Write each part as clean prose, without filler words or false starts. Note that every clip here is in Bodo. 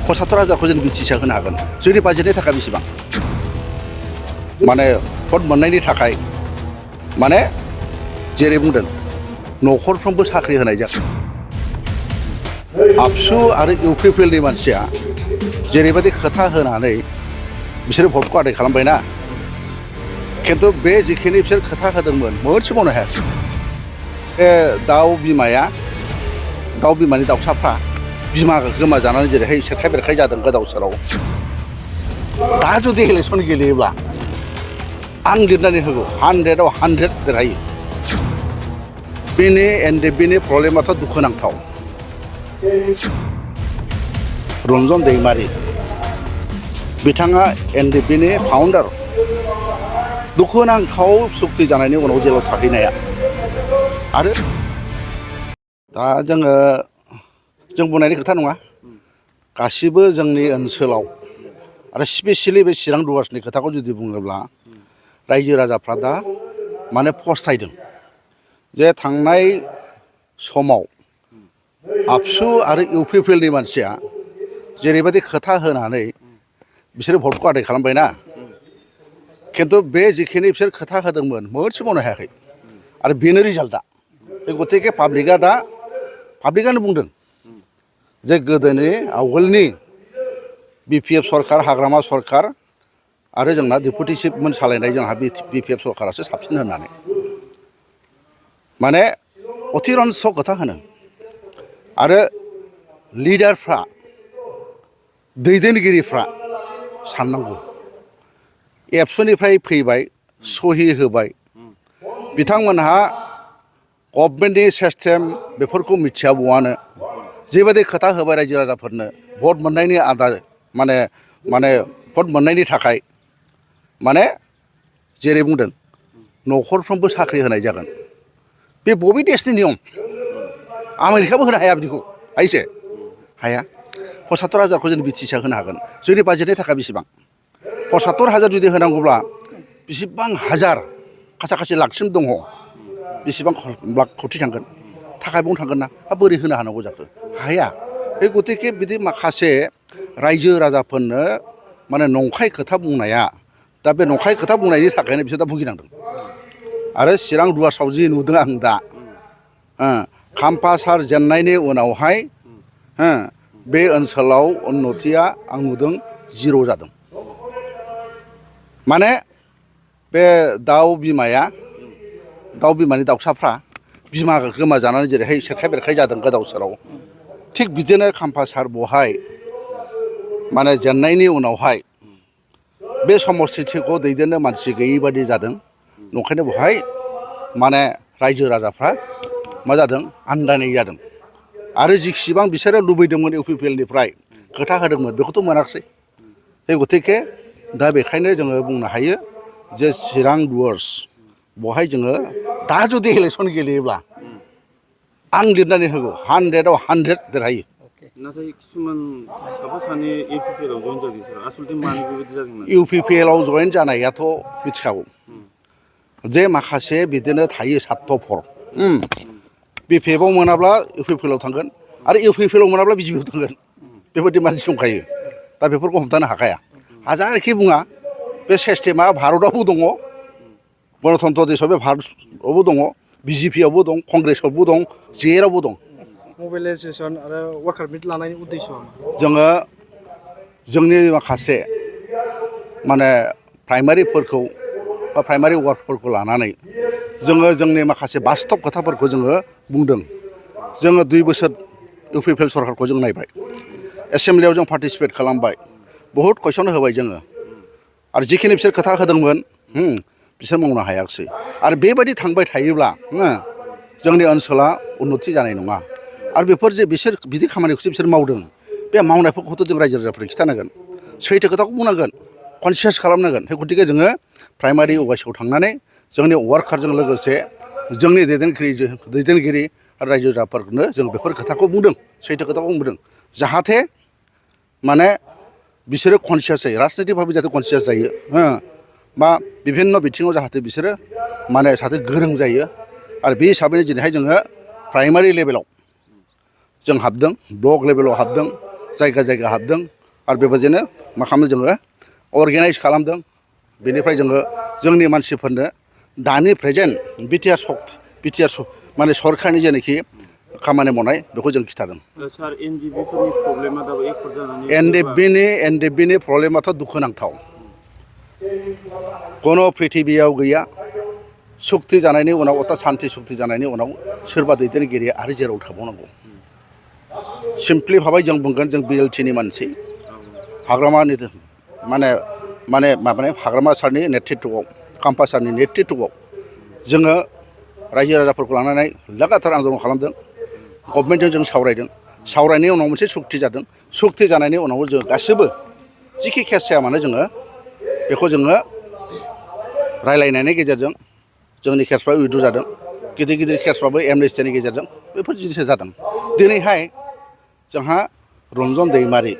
75,000खौ जों बिटिसिआ होनो हागोन जोंनि बाजेटनि थाखाय बेसेबां माने भट मोननायनि थाखाय माने जेरै बुंदों न'खरफ्रोमबो साख्रि होनाय जागोन आबसु आरो इउपिपिएलनि मानसिया जेरैबायदि खोथा होनानै बिसोरो भटखौ आदाय खालामबायना खिन्थु बे जिखिनि बिसोर खोथा होदोंमोन मोनसे मावनो हायाखै बे दाउ बिमानि दाउसाफ्रा बिमा गोमाजानानै जेरैहाय सेरखाय बेरखाय जादों गोदाव सोराव दा जुदि इलेक्सन गेलेयोब्ला आं लिरनानै होगौ 100आव 100 देरहायो बेनि एनडिएफबिनि प्रब्लेमाथ' दुखुनांथाव रन्जन दैमारि बिथाङा एनडिएफबिनि फाउन्डार दुखुनांथाव सुक्ति जानायनि उनाव जेलाव थाहैनाया आरो दा जों बुंनायनि खोथा नङा गासिबो जोंनि ओनसोलाव आरो स्पेसियेलि बे चिरां डुवार्सनि खोथाखौ जुदि बुङोब्ला रायजो राजाफ्रा दा माने फस्थायदों जे थांनाय समाव आबसु आरो इउपिपिएलनि मानसिया जेरैबायदि खोथा होनानै बिसोरो भटखौ आदाय खालामबायना खिन्थु बे जिखिनि बिसोर खोथा होदोंमोन मोनसे मावनो हायाखै आरो बेनो रिजाल्टआ बे गतिके पाब्लिकानो बुंदों जे गोदोनि आवगोलनि बिपिएफ सरकार हाग्रामा सरकार आरो जोंना डेपुटि चिफमोन सालायनाय जोंहा बिपिएफ सरकारासो साबसिन होननानै माने अतिरन्स खोथा होनो आरो लिडारफ्रा दैदेनगिरिफ्रा साननांगौ एबसुनिफ्राय फैबाय सहि होबाय बिथांमोनहा गभर्नमेन्टनि सिस्टेम बेफोरखौ मिथियाबौआनो जेबायदि खोथा होबाय रायजो राजाफोरनो भट मोननायनि आदार माने भट मोननायनि थाखाय माने जेरै बुंदों न'खरफ्रोमबो साख्रि होनाय जागोन बे बबे देशनि नियम आमेरिकाबो होनो हाया बिदिखौ हायोसे हाया 75,000खौ जों बिटिसिआ होनो हागोन जोंनि बाजेटनि थाखाय बेसेबां 75,000 जुदि होनांगौब्ला बेसेबां हाजार खाथि लाखसिम दङ बेसेबां लाख कोटि थांगोन थाखा बुंनो थांगोन ना बोरै होनो हानांगौ जाखो हाया बे गतिके बिदि माखासे रायजो राजाफोरनो माने नंखाय खोथा बुंनाया दा बे नंखाय खोथा बुंनायनि थाखायनो बिसोर दा भुगिनांदों आरो चिरां डुवार्सआव जि नुदों आं दा खाम्फा सार जेननायनि उनावहाय बे ओनसोलाव उन्नतिया आं नुदों 0 जादों माने बे दाउ बिमानि दाउसाफ्रा बिमा गोमाजानानै जेरैहाय सेरखाय बेरखाय जादों गोदाव सोराव थिग बिदिनो खाम्फा सार बहाय माने जेननायनि उनावहाय बे समस्थिखौ दैदेननो मानसि गैयै बादि जादों नंखायनो बहाय माने रायजो राजाफ्रा मा जादों आन्दायनाय जादों आरो जिसिबां बिसोरो लुबैदोंमोन इउपिपिएलनिफ्राय खोथा होदोंमोन बेखौथ' मोनाखिसै बे गतिके दा बेखायनो जोङो बुंनो हायो जे चिरां डुवार्स बहाय जोङो दा जुदि इलेक्सन गेलेयोब्ला आं लिरनानै होगौ 100आव 100 देरहायो नाथाय किसुमान साफा सानै इउपिपिएलआव जइन जादों सार आसलथे मानो बेबायदि जादोंमोन इउपिपिएलआव जइन जानायाथ' मिथिखागौ जे माखासे बिदिनो थायो सात्तफर बिपिएफआव मोनाब्ला इउपिपिएलआव थांगोन आरो इउपिपिएलआव मोनाब्ला बिजेपिआव थांगोन बेबायदि मानसि दंखायो दा बेफोरखौ हमथानो हाखाया हाजारखि बुङा बे सिस्टेमा भारतआवबो दङ गणतन्त्र देशआव बे भारतआवबो दङ बिजेपिआवबो दं कंग्रेसआवबो दं जेरावबो दं मबिलाइजेसन आरो वार्कार मिट लानायनि उद्देश्यआ जोङो जोंनि माखासे माने प्राइमारिफोरखौ बा प्राइमारि वार्कफोरखौ लानानै जोङो जोंनि माखासे बास्तब खोथाफोरखौ जोङो बुंदों जोङो 2 बोसोर इउपिपिएल सरकारखौ जों नायबाय एसेम्ब्लियाव जों पार्टिसिपेट खालामबाय बहुद कुइसन होबाय जोङो आरो जिखिनि बिसोर खोथा होदोंमोन बिसोर मावनो हायाखिसै आरो बेबायदि थांबाय थायोब्ला जोंनि ओनसोला उन्नति जानाय नङा आरो बेफोर जे बिसोर बिदि खामानिखौसो बिसोर मावदों बे मावनायफोरखौथ' जों रायजो राजाफोरनो खिन्थानांगोन सैथो खोथाखौ बुंनांगोन कनसियास खालामनांगोन बे गतिके जोङो प्राइमारि अफिसाव थांनानै जोंनि वार्कारजों लोगोसे जोंनि दैदेनगिरि आरो रायजो राजाफोरनो जों बेफोर खोथाखौ बुंदों सैथो खोथाखौ बुंदों जाहाथे माने बिसोरो कनसियास जायो राजनितिक भाबै जाहाथे कनसियास जायो बा बिभिन्न बिथिङाव जाहाथे बिसोरो माने जाहाथे गोरों जायो आरो बे हिसाबैनो दिनैहाय जोङो प्राइमारि लेभेलाव जों हाबदों ब्लक लेभेलाव हाबदों जायगा हाबदों आरो बेबायदिनो मा खालामदों जोङो अर्गेनाइज खालामदों बेनिफ्राय जोङो जोंनि मानसिफोरनो दानि प्रेजेन्ट बिटिआर माने सरकारनि जेनाखि खामानि मावनाय बेखौ जों खिथादों सार एनडिबिफोरनि प्रब्लेमा दाबो एकर्ड जानानै एनडिबिनि प्रब्लेमाथ' दुखुनांथाव कुनु प्रिथिबियाव गैया सुक्ति जानायनि उनाव अर्थात सान्ति सुक्ति जानायनि उनाव सोरबा दैदेनगिरिया आरो जेराव थाबावनांगौ सिम्पलि भाबै जों बुंगोन जों बिएलटिनि मानसि हाग्रामानि माने हाग्रामा सारनि नेतृत्वआव काम्पा सारनि नेतृत्वआव जोङो रायजो राजाफोरखौ लानानै लागातार आन्दलन खालामदों गभर्नमेन्टजों जों सावरायनायनि उनाव मोनसे सुक्ति जादों सुक्ति जानायनि उनाव जों गासिबो जिखि केस जाया मानो जोङो बेखौ जोङो रायलायनायनि गेजेरजों जोंनि केसफ्रा उइद्र' जादों गिदिर गिदिर केसफ्राबो एमनेस्टिनि गेजेरजों बेफोर जिनिसा जादों दिनैहाय जोंहा रन्जन दैमारि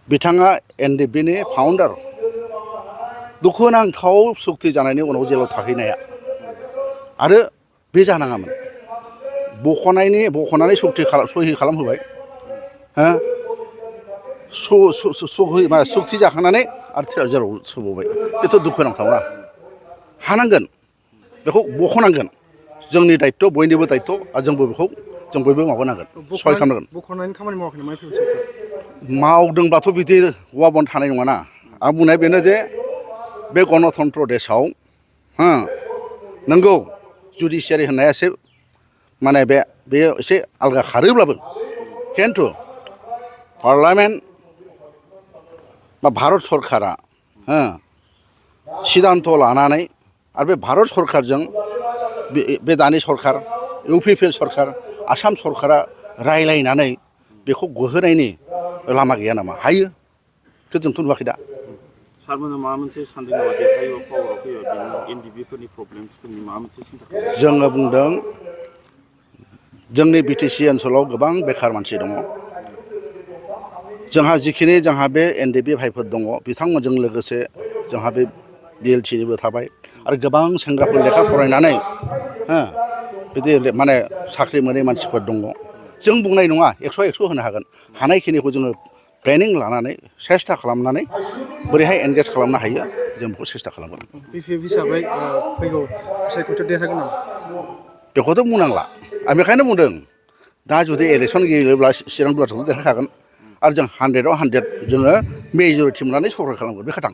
बिथाङा एनडिबिनि फाउन्डार दुखुनांथाव सुक्ति जानायनि उनाव जेलाव थाहैनाया आरो बे जानाङामोन बख'नानै सहि खालामहोबाय हो सुक्ति जाखांनानै आरो जेराव सोबावबाय बेथ' दुखुनांथावना हानांगोन बेखौ बख'नांगोन जोंनि दायित्व बयनिबो दायित्व आरो जों बयबो माबानांगोन सहाय खालामनांगोन बख'नायनि खामानि मावाखै नामा फैबाय सरकार मावदोंब्लाथ' बिदि औवा बन थानाय नङाना आं बुंनाया बेनो जे बे गणतन्त्र देशआव हो नंगौ जुडिसियारि होननाया एसे माने बेयो एसे आलगा खारोब्लाबो खिन्थु पार्लामेन्ट बा भारत सरकारा हो सिद्धान्त लानानै आरो बे भारत सरकारजों बे दानि सरकार इउपिपिएल सरकार आसाम सरकारा रायलायनानै बेखौ गोहोनायनि लामा गैया नामा हायो जोंथ' नुवाखै दा सारमोना माबा मोनसे सानदों नामा देहायाव पावाराव फैयोबा बेनि एनडिबिफोरनि प्रब्लेमसफोरनि माबा मोनसे सिन्था खालामदों जोङो बुंदों जोंनि बिटिसि ओनसोलाव गोबां बेखार मानसि दङ जोंहा बे एनडिबि भाइफोर दङ बिथांमोनजों लोगोसे जोंहा बे बिएलटिनिबो थाबाय आरो गोबां सेंग्राफोर लेखा फरायनानै हो बिदि माने साख्रि मोनै मानसिफोर दङ जों बुंनाय नङा 100 होनो हागोन हानायखिनिखौ जोङो ट्रेनिं लानानै सेस्था खालामनानै बोरैहाय एंगेज खालामनो हायो जों बेखौ सेस्था खालामगोन बिपिएफ हिसाबै फैगौ सायख'थियाव देरहागोन नामा बेखौथ' बुंनांला आं बेखायनो बुंदों दा जुदि इलेक्सन गेलेयोब्ला चिरां दुवारखौथ' देरहाखागोन आरो जों 100 जोङो मेजरिटि मोननानै सरकार खालामगोन बे खोथा